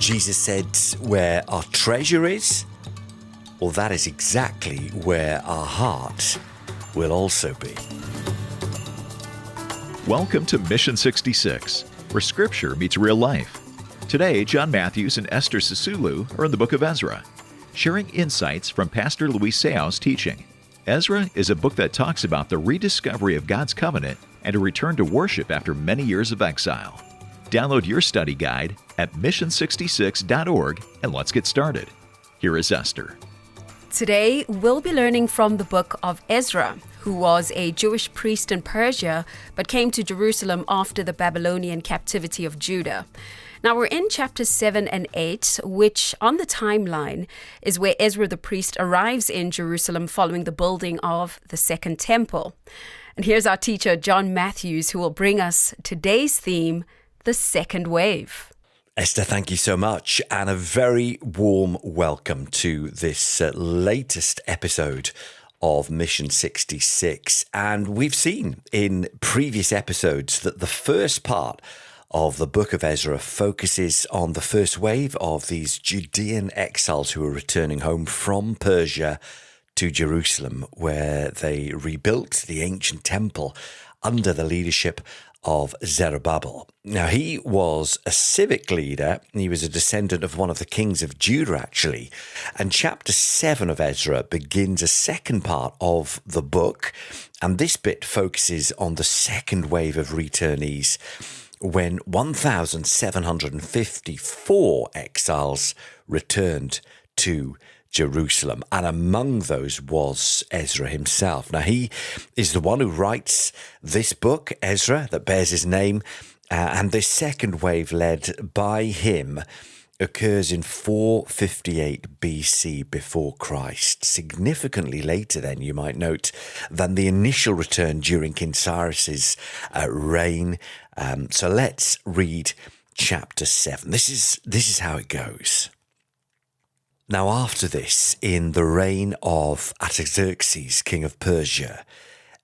Jesus said, where our treasure is, well, that is exactly where our heart will also be. Welcome to Mission 66, where Scripture meets real life. Today, John Matthews and Esther Sisulu are in the book of Ezra, sharing insights from Pastor Luis Seau's teaching. Ezra is a book that talks about the rediscovery of God's covenant and a return to worship after many years of exile. Download your study guide at mission66.org and let's get started. Here is Esther. Today, we'll be learning from the book of Ezra, who was a Jewish priest in Persia, but came to Jerusalem after the Babylonian captivity of Judah. Now, we're in chapters 7 and 8, which on the timeline is where Ezra the priest arrives in Jerusalem following the building of the Second Temple. And here's our teacher, John Matthews, who will bring us today's theme, the second wave. Esther, thank you so much, and a very warm welcome to this latest episode of Mission 66. And we've seen in previous episodes that the first part of the book of Ezra focuses on the first wave of these Judean exiles who are returning home from Persia to Jerusalem, where they rebuilt the ancient temple under the leadership of Zerubbabel. Now, he was a civic leader. He was a descendant of one of the kings of Judah, actually. And chapter 7 of Ezra begins a second part of the book. And this bit focuses on the second wave of returnees when 1,754 exiles returned to Jerusalem, and among those was Ezra himself. Now, he is the one who writes this book, Ezra, that bears his name, and this second wave led by him occurs in 458 BC before Christ, significantly later then, you might note, than the initial return during King Cyrus's reign. So let's read chapter 7. This is how it goes. Now after this, in the reign of Artaxerxes, king of Persia,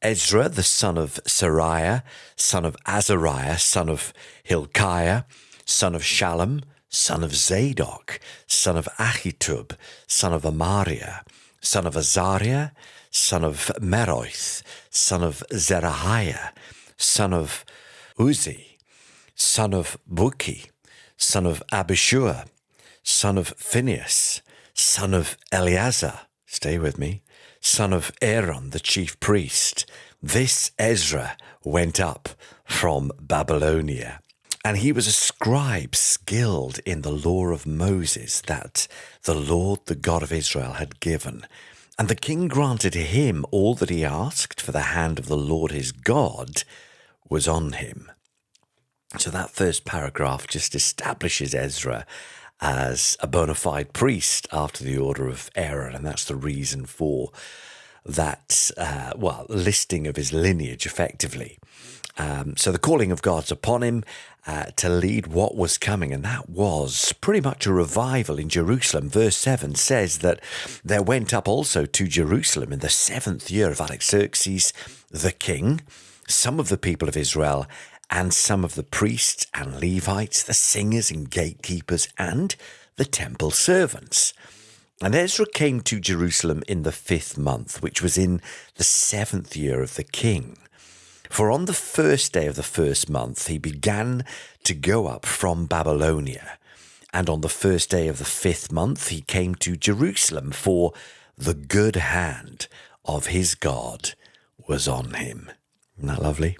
Ezra, the son of Sariah, son of Azariah, son of Hilkiah, son of Shallum, son of Zadok, son of Ahitub, son of Amariah, son of Azariah, son of Meroith, son of Zerahiah, son of Uzi, son of Buki, son of Abishua, son of Phinehas, son of Eleazar, stay with me, son of Aaron, the chief priest. This Ezra went up from Babylonia, and he was a scribe skilled in the law of Moses that the Lord, the God of Israel, had given. And the king granted him all that he asked, for the hand of the Lord his God was on him. So that first paragraph just establishes Ezra as a bona fide priest after the order of Aaron, and that's the reason for that, listing of his lineage, effectively. So the calling of God's upon him to lead what was coming, and that was pretty much a revival in Jerusalem. Verse 7 says that there went up also to Jerusalem in the 7th year of Artaxerxes the king some of the people of Israel, and some of the priests and Levites, the singers and gatekeepers, and the temple servants. And Ezra came to Jerusalem in the 5th month, which was in the 7th year of the king. For on the first day of the 1st month he began to go up from Babylonia. And on the first day of the 5th month he came to Jerusalem, for the good hand of his God was on him. Isn't that lovely?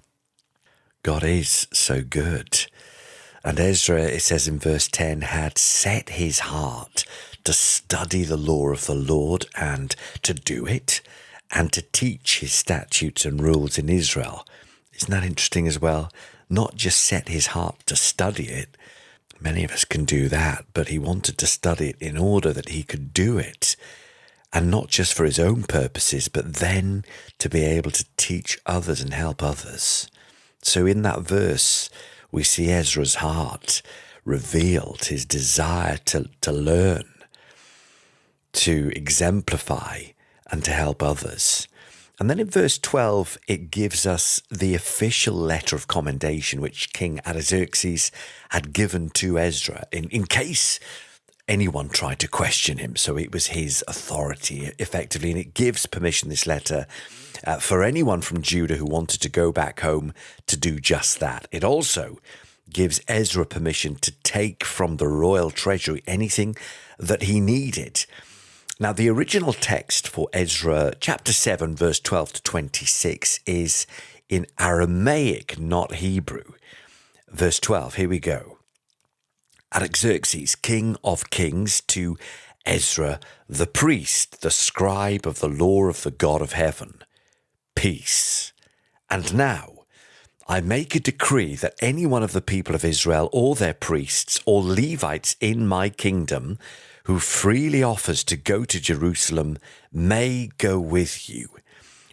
God is so good. And Ezra, it says in verse 10, had set his heart to study the law of the Lord and to do it, and to teach his statutes and rules in Israel. Isn't that interesting as well? Not just set his heart to study it. Many of us can do that, but he wanted to study it in order that he could do it. And not just for his own purposes, but then to be able to teach others and help others. So in that verse, we see Ezra's heart revealed, his desire to learn, to exemplify, and to help others. And then in verse 12, it gives us the official letter of commendation which King Artaxerxes had given to Ezra in case anyone tried to question him. So it was his authority, effectively, and it gives permission, this letter, for anyone from Judah who wanted to go back home to do just that. It also gives Ezra permission to take from the royal treasury anything that he needed. Now, the original text for Ezra chapter 7, verse 12 to 26 is in Aramaic, not Hebrew. Verse 12, here we go. Artaxerxes, king of kings, to Ezra the priest, the scribe of the law of the God of heaven. Peace. And now I make a decree that any one of the people of Israel or their priests or Levites in my kingdom who freely offers to go to Jerusalem may go with you.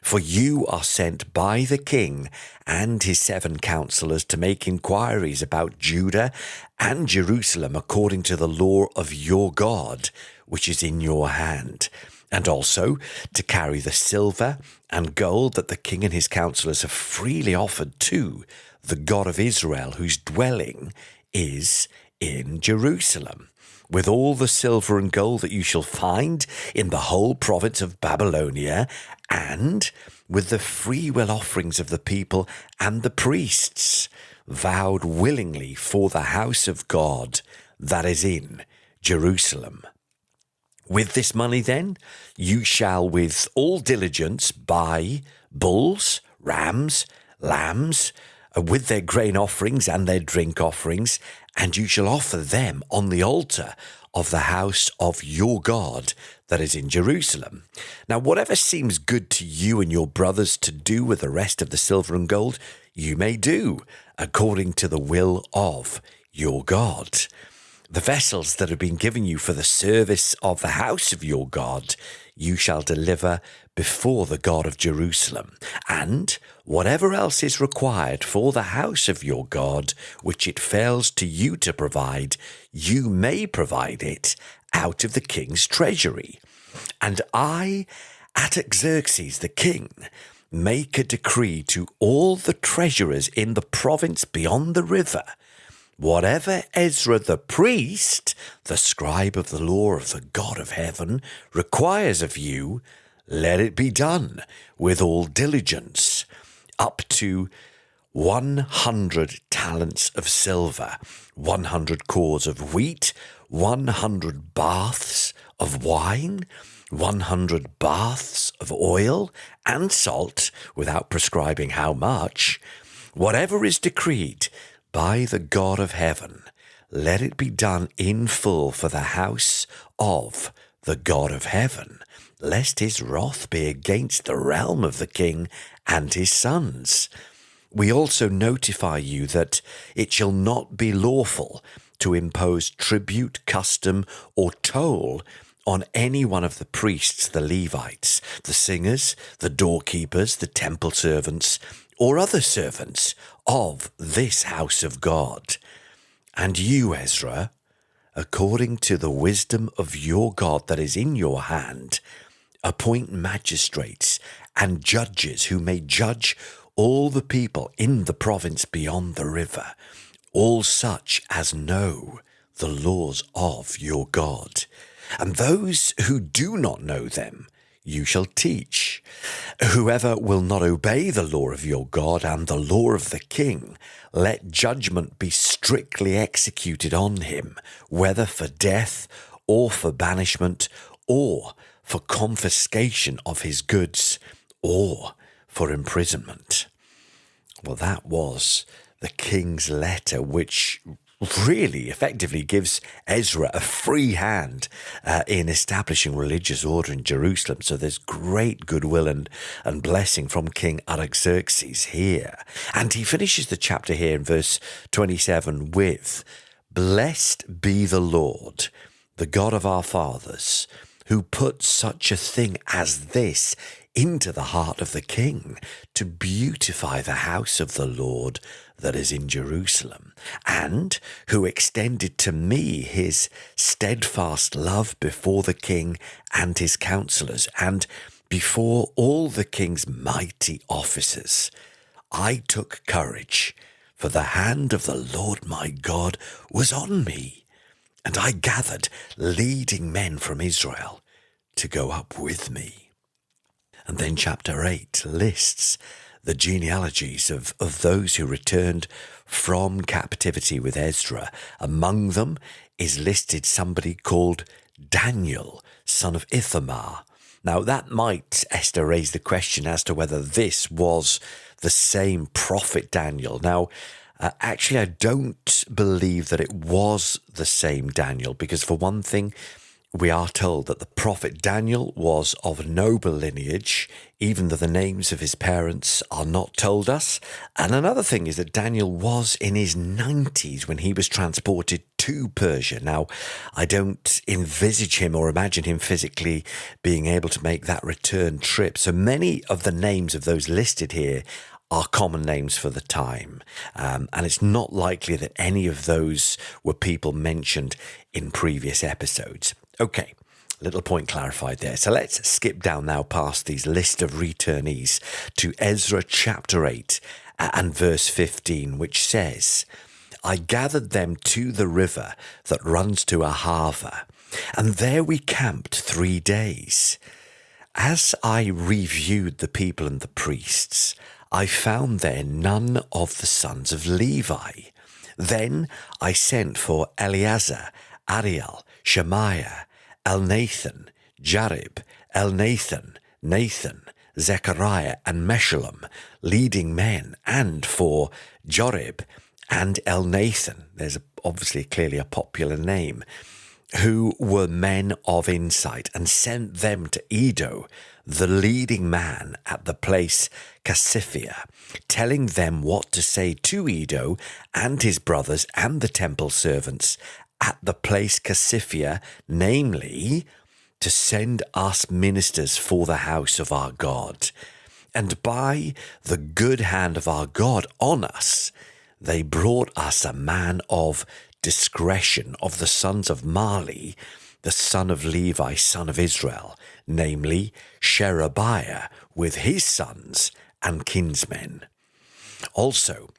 For you are sent by the king and his 7 counselors to make inquiries about Judah and Jerusalem according to the law of your God, which is in your hand, and also to carry the silver and gold that the king and his counselors have freely offered to the God of Israel, whose dwelling is in Jerusalem, with all the silver and gold that you shall find in the whole province of Babylonia, and with the freewill offerings of the people and the priests, vowed willingly for the house of God that is in Jerusalem. With this money, then, you shall with all diligence buy bulls, rams, lambs, with their grain offerings and their drink offerings, and you shall offer them on the altar of the house of your God that is in Jerusalem. Now, whatever seems good to you and your brothers to do with the rest of the silver and gold, you may do according to the will of your God. The vessels that have been given you for the service of the house of your God, you shall deliver before the God of Jerusalem. And whatever else is required for the house of your God, which it fails to you to provide, you may provide it out of the king's treasury. And I, Artaxerxes the king, make a decree to all the treasurers in the province beyond the river, whatever Ezra the priest, the scribe of the law of the God of heaven, requires of you, let it be done with all diligence, up to 100 talents of silver, 100 cores of wheat, 100 baths of wine, 100 baths of oil and salt, without prescribing how much, whatever is decreed by the God of heaven, let it be done in full for the house of the God of heaven, lest his wrath be against the realm of the king and his sons. We also notify you that it shall not be lawful to impose tribute, custom, or toll on any one of the priests, the Levites, the singers, the doorkeepers, the temple servants, or other servants of this house of God. And you, Ezra, according to the wisdom of your God that is in your hand, appoint magistrates and judges who may judge all the people in the province beyond the river, all such as know the laws of your God. And those who do not know them, you shall teach. Whoever will not obey the law of your God and the law of the king, let judgment be strictly executed on him, whether for death or for banishment or for confiscation of his goods or for imprisonment. Well, that was the king's letter, which really effectively gives Ezra a free hand in establishing religious order in Jerusalem. So there's great goodwill and blessing from King Artaxerxes here. And he finishes the chapter here in verse 27 with, "Blessed be the Lord, the God of our fathers, who put such a thing as this into the heart of the king, to beautify the house of the Lord that is in Jerusalem, and who extended to me his steadfast love before the king and his counselors, and before all the king's mighty officers, I took courage, for the hand of the Lord my God was on me, and I gathered leading men from Israel to go up with me. And then chapter 8 lists the genealogies of those who returned from captivity with Ezra. Among them is listed somebody called Daniel, son of Ithamar. Now that might, Esther, raise the question as to whether this was the same prophet Daniel. Now, actually, I don't believe that it was the same Daniel, because for one thing, we are told that the prophet Daniel was of noble lineage, even though the names of his parents are not told us. And another thing is that Daniel was in his 90s when he was transported to Persia. Now, I don't envisage him or imagine him physically being able to make that return trip. So many of the names of those listed here are common names for the time. And it's not likely that any of those were people mentioned in previous episodes. Okay, little point clarified there. So let's skip down now past these list of returnees to Ezra chapter 8 and verse 15, which says, I gathered them to the river that runs to Ahava, and there we camped 3 days. As I reviewed the people and the priests, I found there none of the sons of Levi. Then I sent for Eleazar, Ariel, Shemaiah, Elnathan, Jarib, Elnathan, Nathan, Zechariah, and Meshullam, leading men, and for Jorib and Elnathan, there's obviously clearly a popular name, who were men of insight, and sent them to Edo, the leading man at the place Cassiphia, telling them what to say to Edo and his brothers and the temple servants at the place Cassiphia, namely, to send us ministers for the house of our God. And by the good hand of our God on us, they brought us a man of discretion of the sons of Mali, the son of Levi, son of Israel, namely Sherebiah, with his sons and kinsmen. Also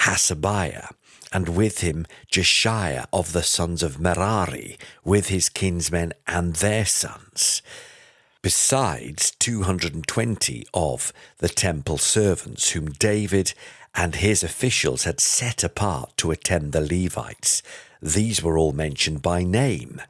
Hasabiah, and with him Jeshiah of the sons of Merari, with his kinsmen and their sons, besides 220 of the temple servants, whom David and his officials had set apart to attend the Levites. These were all mentioned by name.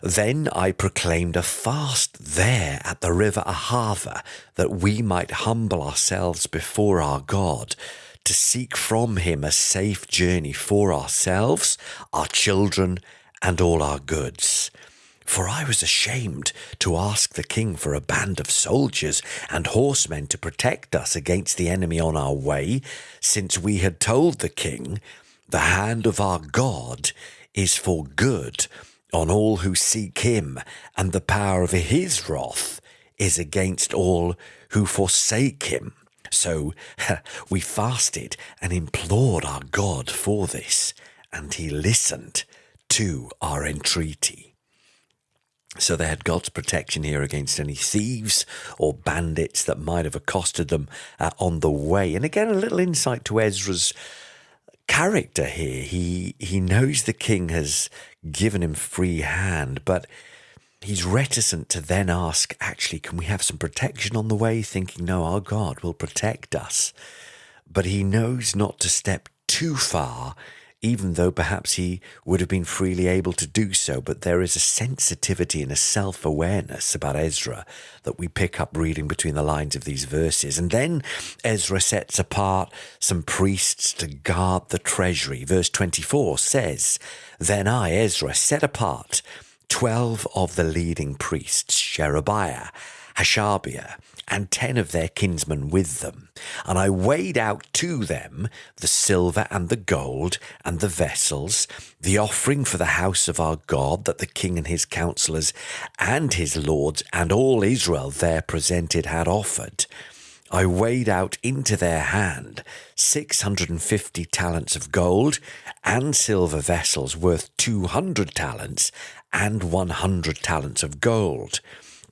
Then I proclaimed a fast there at the river Ahava, that we might humble ourselves before our God, to seek from him a safe journey for ourselves, our children, and all our goods. For I was ashamed to ask the king for a band of soldiers and horsemen to protect us against the enemy on our way, since we had told the king, the hand of our God is for good on all who seek him, and the power of his wrath is against all who forsake him. So we fasted and implored our God for this, and he listened to our entreaty. So they had God's protection here against any thieves or bandits that might have accosted them on the way. And again, a little insight to Ezra's character here. He knows the king has given him free hand, but he's reticent to then ask, actually, can we have some protection on the way? Thinking, no, our God will protect us. But he knows not to step too far, even though perhaps he would have been freely able to do so. But there is a sensitivity and a self-awareness about Ezra that we pick up reading between the lines of these verses. And then Ezra sets apart some priests to guard the treasury. Verse 24 says, Then I, Ezra, set apart 12 of the leading priests, Sherebiah, Hashabiah, and 10 of their kinsmen with them. And I weighed out to them the silver and the gold and the vessels, the offering for the house of our God that the king and his counselors and his lords and all Israel there presented had offered. I weighed out into their hand 650 talents of gold and silver vessels worth 200 talents and 100 talents of gold,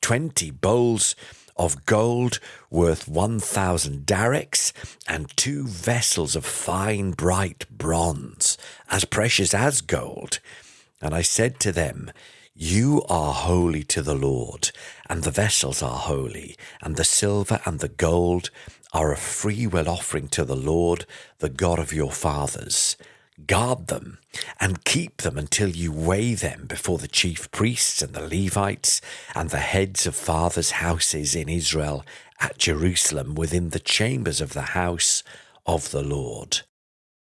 20 bowls of gold worth 1,000 darics, and 2 vessels of fine bright bronze, as precious as gold. And I said to them, You are holy to the Lord, and the vessels are holy, and the silver and the gold are a freewill offering to the Lord, the God of your fathers. Guard them and keep them until you weigh them before the chief priests and the Levites and the heads of fathers' houses in Israel at Jerusalem within the chambers of the house of the Lord.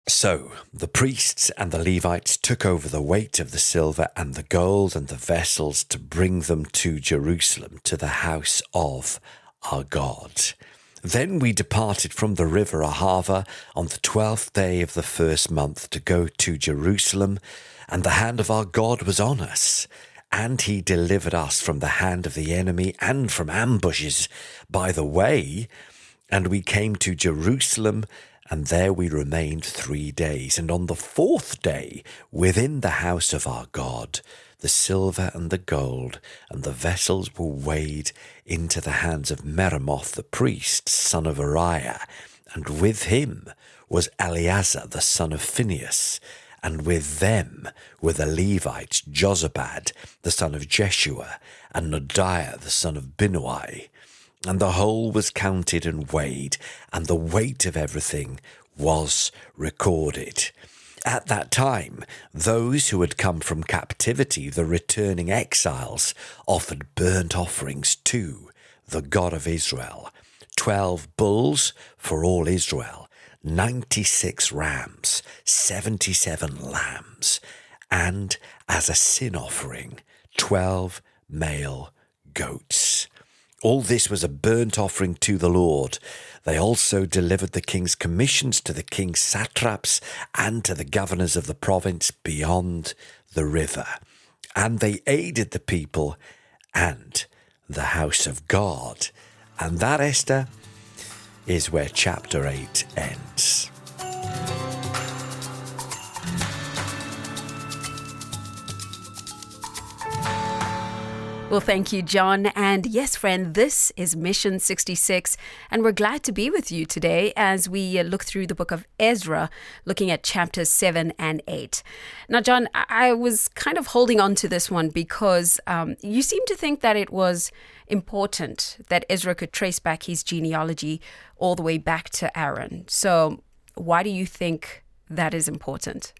So the priests and the Levites took over the weight of the silver and the gold and the vessels to bring them to Jerusalem, to the house of our God. Then we departed from the river Ahava on the 12th day of the first month to go to Jerusalem, and the hand of our God was on us, and he delivered us from the hand of the enemy and from ambushes by the way, and we came to Jerusalem, and there we remained 3 days. And on the 4th day, within the house of our God, the silver and the gold and the vessels were weighed into the hands of Meremoth the priest, son of Uriah, and with him was Eleazar the son of Phinehas, and with them were the Levites Jozabad the son of Jeshua, and Nodiah the son of Binnui. And the whole was counted and weighed, and the weight of everything was recorded. At that time, those who had come from captivity, the returning exiles, offered burnt offerings to the God of Israel, 12 bulls for all Israel, 96 rams, 77 lambs, and as a sin offering, 12 male goats. All this was a burnt offering to the Lord. They also delivered the king's commissions to the king's satraps and to the governors of the province beyond the river. And they aided the people and the house of God. And that, Esther, is where chapter 8 ends. Well, thank you, John. And yes, friend, this is Mission 66, and we're glad to be with you today as we look through the book of Ezra, looking at chapters 7 and 8. Now, John, I was kind of holding on to this one because you seem to think that it was important that Ezra could trace back his genealogy all the way back to Aaron. So why do you think that is important?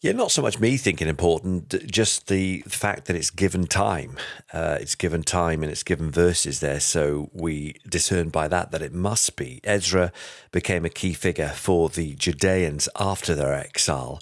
Yeah, not so much me thinking important, just the fact that it's given time. It's given time and it's given verses there. So we discern by that it must be. Ezra became a key figure for the Judeans after their exile.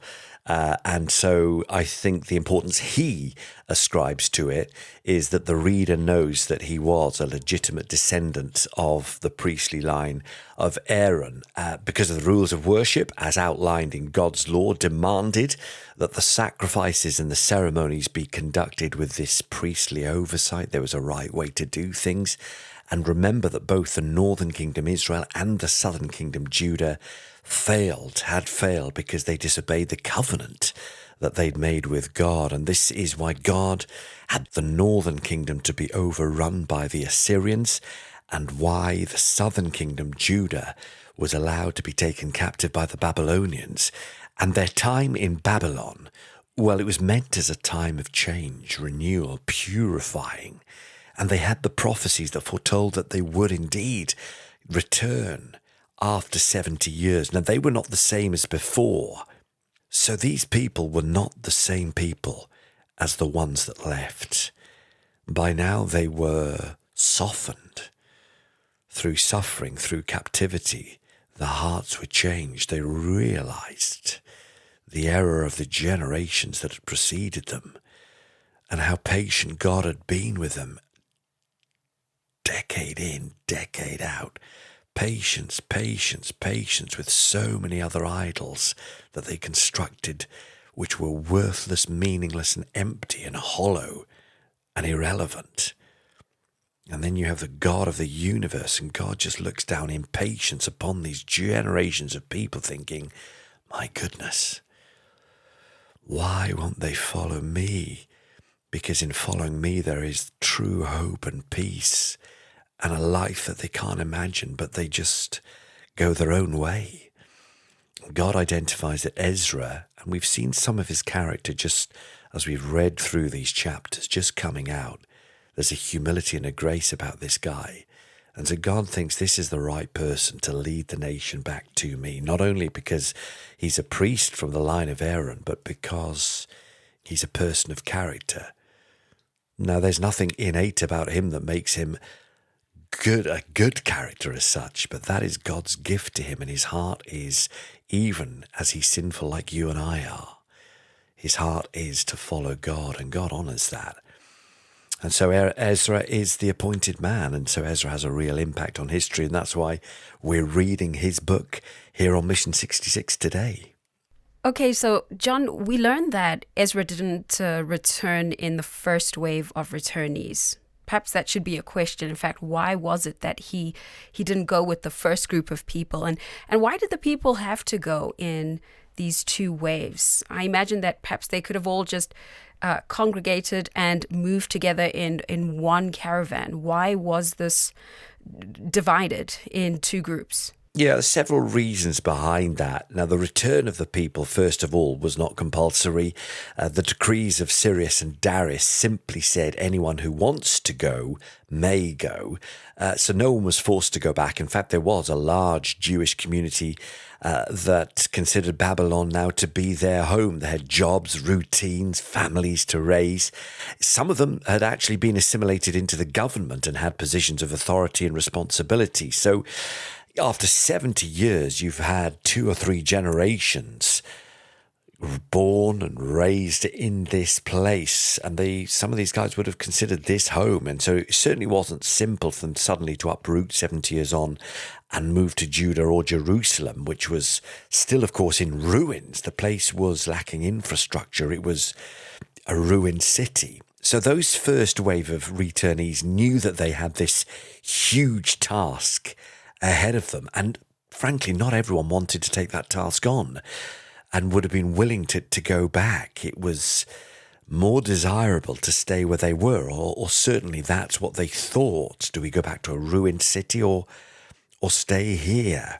And so I think the importance he ascribes to it is that the reader knows that he was a legitimate descendant of the priestly line of Aaron, because of the rules of worship as outlined in God's law demanded that the sacrifices and the ceremonies be conducted with this priestly oversight. There was a right way to do things. And remember that both the northern kingdom Israel and the southern kingdom Judah had failed because they disobeyed the covenant that they'd made with God. And this is why God had the northern kingdom to be overrun by the Assyrians, and why the southern kingdom Judah was allowed to be taken captive by the Babylonians. And their time in Babylon, well, it was meant as a time of change, renewal, purifying. And they had the prophecies that foretold that they would indeed return after 70 years. Now, they were not the same as before. So these people were not the same people as the ones that left. By now, they were softened through suffering, through captivity. The hearts were changed. They realized the error of the generations that had preceded them and how patient God had been with them. Decade in, decade out. Patience, patience, patience with so many other idols that they constructed, which were worthless, meaningless, and empty, and hollow, and irrelevant. And then you have the God of the universe, and God just looks down in patience upon these generations of people thinking, my goodness, why won't they follow me? Because in following me there is true hope and peace and a life that they can't imagine, but they just go their own way. God identifies that Ezra, and we've seen some of his character just as we've read through these chapters, just coming out. There's a humility and a grace about this guy. And so God thinks this is the right person to lead the nation back to me, not only because he's a priest from the line of Aaron, but because he's a person of character. Now, there's nothing innate about him that makes him a good character as such, but that is God's gift to him, and his heart is, even as he's sinful like you and I are, his heart is to follow God, and God honors that. And so Ezra is the appointed man, and so Ezra has a real impact on history, and that's why we're reading his book here on Mission 66 today. Okay, so John, we learned that Ezra didn't return in the first wave of returnees. Perhaps that should be a question. In fact, why was it that he didn't go with the first group of people? And why did the people have to go in these two waves? I imagine that perhaps they could have all just congregated and moved together in one caravan. Why was this divided in two groups? Yeah, there's several reasons behind that. Now, the return of the people, first of all, was not compulsory. The decrees of Cyrus and Darius simply said anyone who wants to go may go. So no one was forced to go back. In fact, there was a large Jewish community that considered Babylon now to be their home. They had jobs, routines, families to raise. Some of them had actually been assimilated into the government and had positions of authority and responsibility. So after 70 years, you've had 2 or 3 generations born and raised in this place. And some of these guys would have considered this home. And so it certainly wasn't simple for them suddenly to uproot 70 years on and move to Judah or Jerusalem, which was still, of course, in ruins. The place was lacking infrastructure. It was a ruined city. So those first wave of returnees knew that they had this huge task ahead of them. And frankly, not everyone wanted to take that task on and would have been willing to go back. It was more desirable to stay where they were, or certainly that's what they thought. Do we go back to a ruined city or stay here?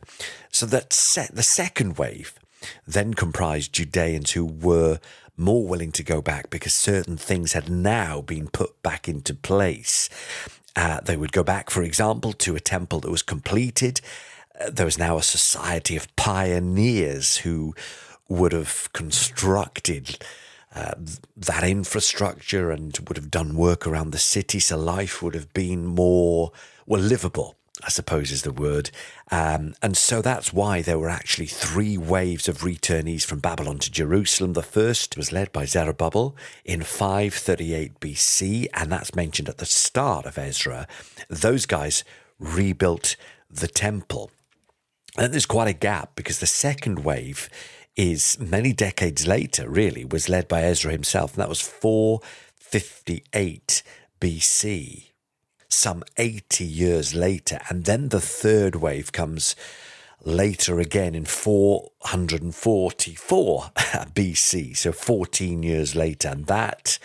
So that the second wave then comprised Judeans who were more willing to go back because certain things had now been put back into place. They would go back, for example, to a temple that was completed. There was now a society of pioneers who would have constructed that infrastructure and would have done work around the city, so life would have been more, livable, I suppose is the word. And so that's why there were actually 3 waves of returnees from Babylon to Jerusalem. The first was led by Zerubbabel in 538 BC, and that's mentioned at the start of Ezra. Those guys rebuilt the temple. And there's quite a gap because the second wave is many decades later, really, was led by Ezra himself, and that was 458 BC. Some 80 years later. And then the third wave comes later again in 444 BC, so 14 years later. And that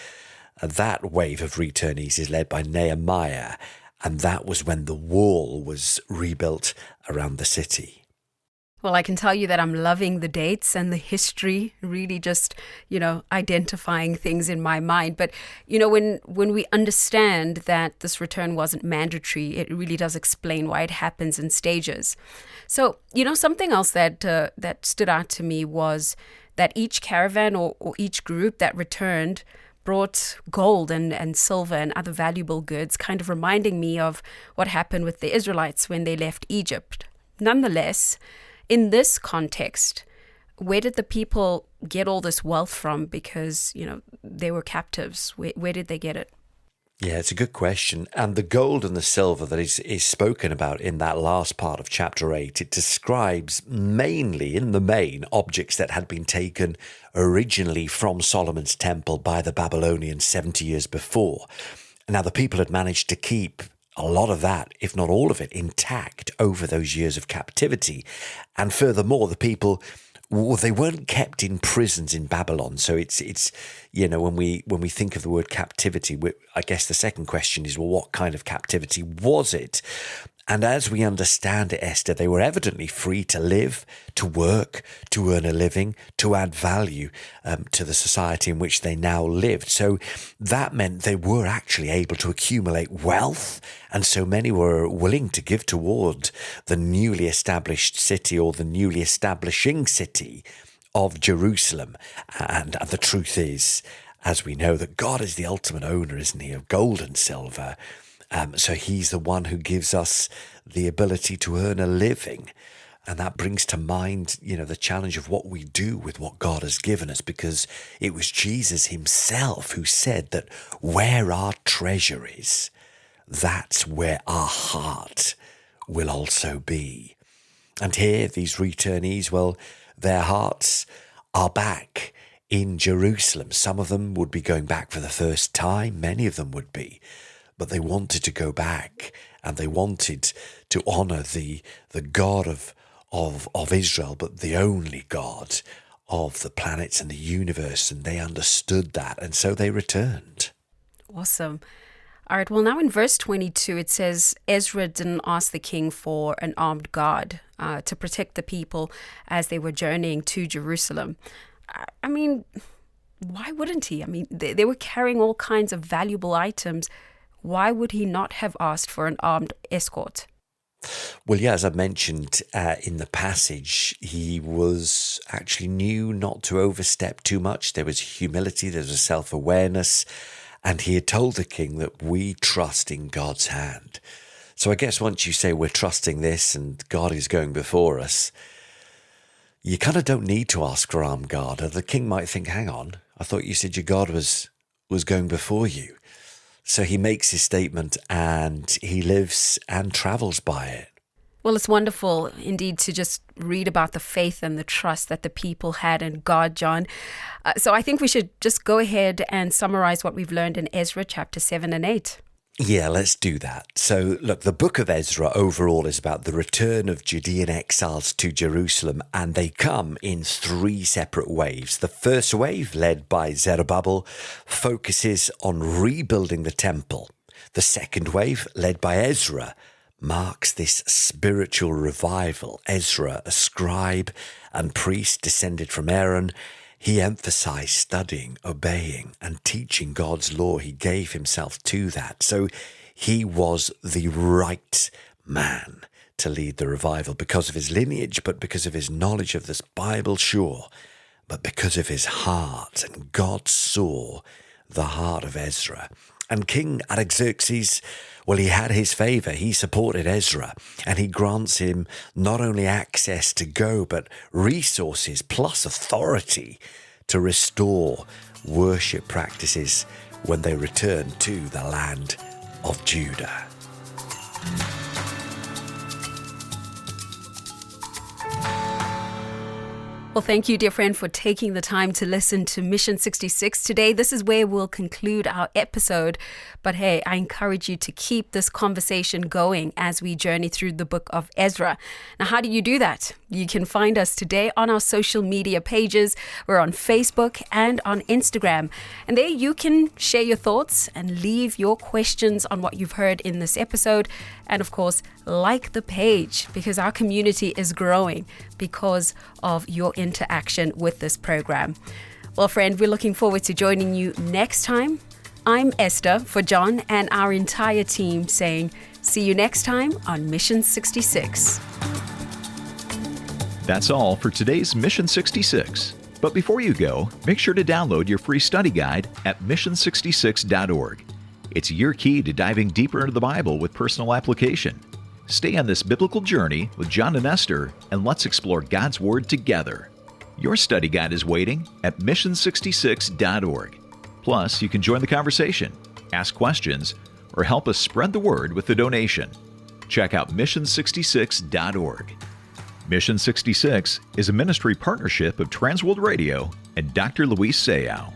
wave of returnees is led by Nehemiah, and that was when the wall was rebuilt around the city. Well, I can tell you that I'm loving the dates and the history, really just, identifying things in my mind. But, when we understand that this return wasn't mandatory, it really does explain why it happens in stages. So, something else that stood out to me was that each caravan or each group that returned brought gold and silver and other valuable goods, kind of reminding me of what happened with the Israelites when they left Egypt. Nonetheless, in this context, where did the people get all this wealth from? Because, they were captives. Where did they get it? Yeah, it's a good question. And the gold and the silver that is spoken about in that last part of chapter 8, it describes mainly, in the main, objects that had been taken originally from Solomon's temple by the Babylonians 70 years before. Now, the people had managed to keep a lot of that, if not all of it, intact over those years of captivity. And furthermore, the people Well, they weren't kept in prisons in Babylon. So it's when we think of the word captivity, I guess the second question is, well, what kind of captivity was it? And as we understand it, Esther, they were evidently free to live, to work, to earn a living, to add value to the society in which they now lived. So that meant they were actually able to accumulate wealth. And so many were willing to give toward the newly established city, or the newly establishing city of Jerusalem. And the truth is, as we know, that God is the ultimate owner, isn't he, of gold and silver. So he's the one who gives us the ability to earn a living. And that brings to mind, the challenge of what we do with what God has given us, because it was Jesus himself who said that where our treasure is, that's where our heart will also be. And here, these returnees, well, their hearts are back in Jerusalem. Some of them would be going back for the first time. Many of them would be. But they wanted to go back, and they wanted to honor the God of Israel, but the only God of the planets and the universe. And they understood that. And so they returned. Awesome. All right. Well, now in verse 22, it says Ezra didn't ask the king for an armed guard to protect the people as they were journeying to Jerusalem. I mean, why wouldn't he? I mean, they were carrying all kinds of valuable items. Why would he not have asked for an armed escort? Well, yeah, as I mentioned in the passage, he was actually knew not to overstep too much. There was humility, there was a self-awareness, and he had told the king that we trust in God's hand. So I guess once you say we're trusting this and God is going before us, you kind of don't need to ask for armed guard. The king might think, hang on, I thought you said your God was going before you. So he makes his statement and he lives and travels by it. Well, it's wonderful indeed to just read about the faith and the trust that the people had in God, John. So I think we should just go ahead and summarize what we've learned in Ezra chapter 7 and 8. Yeah, let's do that. So, look, the book of Ezra overall is about the return of Judean exiles to Jerusalem, and they come in three separate waves. The first wave, led by Zerubbabel, focuses on rebuilding the temple. The second wave, led by Ezra, marks this spiritual revival. Ezra, a scribe and priest descended from Aaron, he emphasized studying, obeying, and teaching God's law. He gave himself to that. So he was the right man to lead the revival because of his lineage, but because of his knowledge of this Bible, sure, but because of his heart. And God saw the heart of Ezra. And King Artaxerxes, well, he had his favor. He supported Ezra, and he grants him not only access to go, but resources plus authority to restore worship practices when they return to the land of Judah. Well, thank you, dear friend, for taking the time to listen to Mission 66 today. This is where we'll conclude our episode. But hey, I encourage you to keep this conversation going as we journey through the book of Ezra. Now, how do you do that? You can find us today on our social media pages. We're on Facebook and on Instagram. And there you can share your thoughts and leave your questions on what you've heard in this episode. And of course, like the page, because our community is growing because of your interaction with this program. Well, friend, we're looking forward to joining you next time. I'm Esther for John and our entire team saying, see you next time on Mission 66. That's all for today's Mission 66. But before you go, make sure to download your free study guide at mission66.org. It's your key to diving deeper into the Bible with personal application. Stay on this biblical journey with John and Esther, and let's explore God's Word together. Your study guide is waiting at mission66.org. Plus, you can join the conversation, ask questions, or help us spread the word with a donation. Check out mission66.org. Mission 66 is a ministry partnership of Transworld Radio and Dr. Luis Sayao.